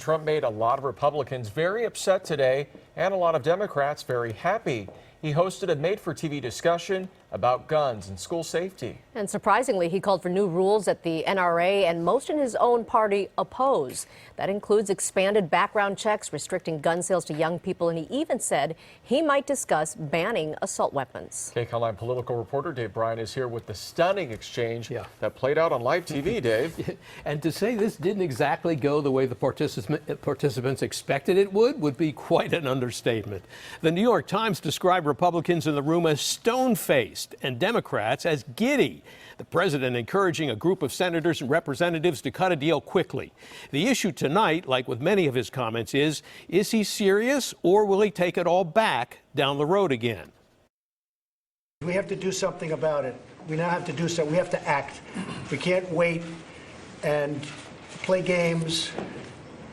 Trump made a lot of Republicans very upset today and a lot of Democrats very happy. He hosted a made-for-TV discussion about guns and school safety. And surprisingly, he called for new rules at the NRA, and most in his own party oppose. That includes expanded background checks, restricting gun sales to young people, and he even said he might discuss banning assault weapons. KCAL 9 political reporter Dave Bryan is here with the stunning exchange that played out on live TV, Dave. And to say this didn't exactly go the way the participants expected it would be quite an understatement. The New York Times described Republicans in the room as stone-faced and Democrats as giddy. The president encouraging a group of senators and representatives to cut a deal quickly. The issue tonight, like with many of his comments, is he serious or will he take it all back down the road again? We have to do something about it. We now have to do so. We have to act. We can't wait and play games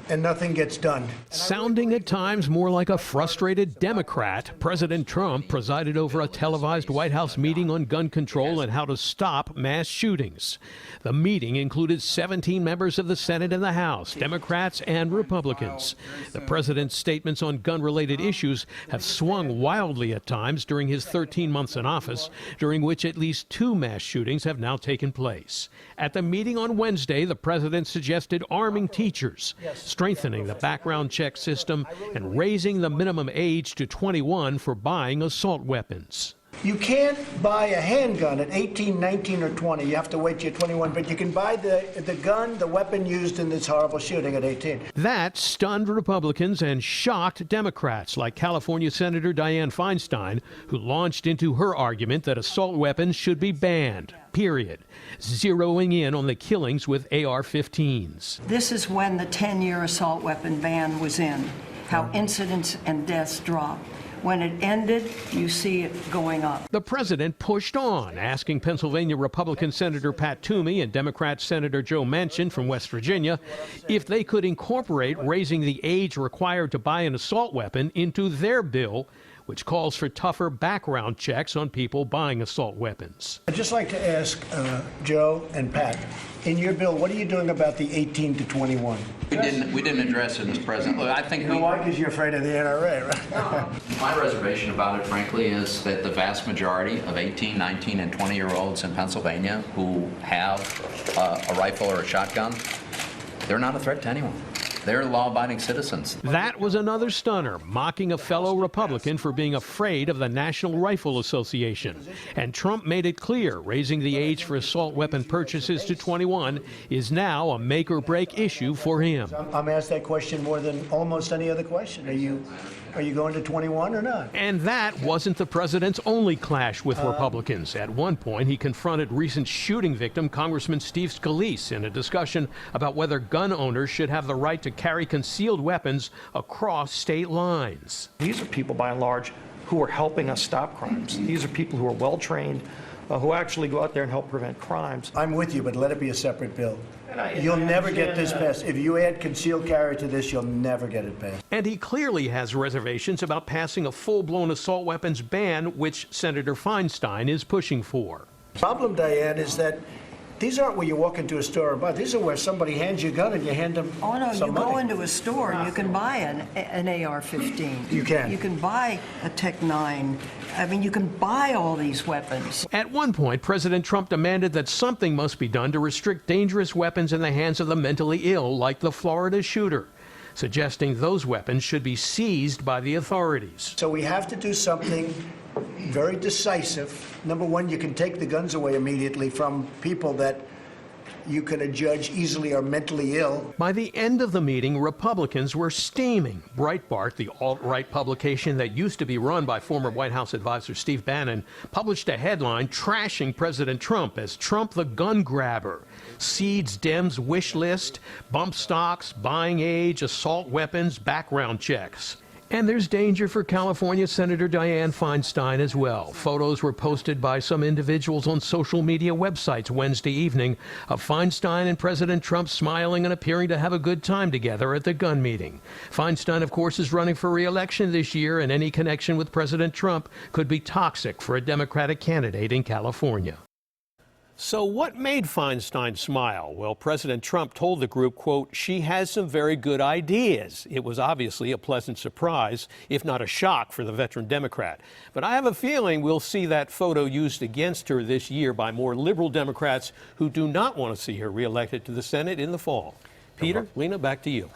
and nothing gets done. Sounding at times more like a frustrated Democrat, President Trump presided over a televised White House meeting on gun control and how to stop mass shootings. The meeting included 17 members of the Senate and the House, Democrats and Republicans. The president's statements on gun-related issues have swung wildly at times during his 13 months in office, during which at least 2 mass shootings have now taken place. At the meeting on Wednesday, the president suggested arming teachers, strengthening the background check system, and raising the minimum age to 21 for buying assault weapons. You can't buy a handgun at 18, 19, or 20. You have to wait till you're 21, but you can buy the gun, the weapon used in this horrible shooting at 18. That stunned Republicans and shocked Democrats like California Senator Dianne Feinstein, who launched into her argument that assault weapons should be banned, period, zeroing in on the killings with AR-15s. This is when the 10-year assault weapon ban was in, how incidents and deaths dropped. When it ended, you see it going up. The president pushed on, asking Pennsylvania Republican Senator Pat Toomey and Democrat Senator Joe Manchin from West Virginia if they could incorporate raising the age required to buy an assault weapon into their bill, which calls for tougher background checks on people buying assault weapons. I'd just like to ask Joe and Pat, in your bill, what are you doing about the 18 to 21? We didn't address it, Mr. President. Look, I think why? Because you're afraid of the NRA, right? My reservation about it, frankly, is that the vast majority of 18, 19, and 20-year-olds in Pennsylvania who have a rifle or a shotgun, they're not a threat to anyone. They're law-abiding citizens. That was another stunner, mocking a fellow Republican for being afraid of the National Rifle Association. And Trump made it clear raising the age for assault weapon purchases to 21 is now a make-or-break issue for him. I'm asked that question more than almost any other question. Are you going to 21 or not? And that wasn't the president's only clash with Republicans. At one point, he confronted recent shooting victim Congressman Steve Scalise in a discussion about whether gun owners should have the right to carry concealed weapons across state lines. These are people, by and large, who are helping us stop crimes. These are people who are well-trained, who actually go out there and help prevent crimes. I'm with you, but let it be a separate bill. You'll never get this passed. If you add concealed carry to this, you'll never get it passed. And he clearly has reservations about passing a full-blown assault weapons ban, which Senator Feinstein is pushing for. The problem, Diane, is that these aren't where you walk into a store and buy. These are where somebody hands you a gun and you hand them Oh, no, some you money. go into a store and you can buy an AR-15. You can. You can buy a Tech-9. I mean, you can buy all these weapons. At one point, President Trump demanded that something must be done to restrict dangerous weapons in the hands of the mentally ill, like the Florida shooter, suggesting those weapons should be seized by the authorities. So we have to do something very decisive. Number one, you can take the guns away immediately from people that you can adjudge easily are mentally ill. By the end of the meeting, Republicans were steaming. Breitbart, the alt-right publication that used to be run by former White House advisor Steve Bannon, published a headline trashing President Trump as Trump the gun grabber. Seeds Dems wish list, bump stocks, buying age, assault weapons, background checks. And there's danger for California Senator Dianne Feinstein as well. Photos were posted by some individuals on social media websites Wednesday evening of Feinstein and President Trump smiling and appearing to have a good time together at the gun meeting. Feinstein, of course, is running for re-election this year, and any connection with President Trump could be toxic for a Democratic candidate in California. So what made Feinstein smile? Well, President Trump told the group, quote, she has some very good ideas. It was obviously a pleasant surprise, if not a shock for the veteran Democrat. But I have a feeling we'll see that photo used against her this year by more liberal Democrats who do not want to see her reelected to the Senate in the fall. Peter, Lena, back to you.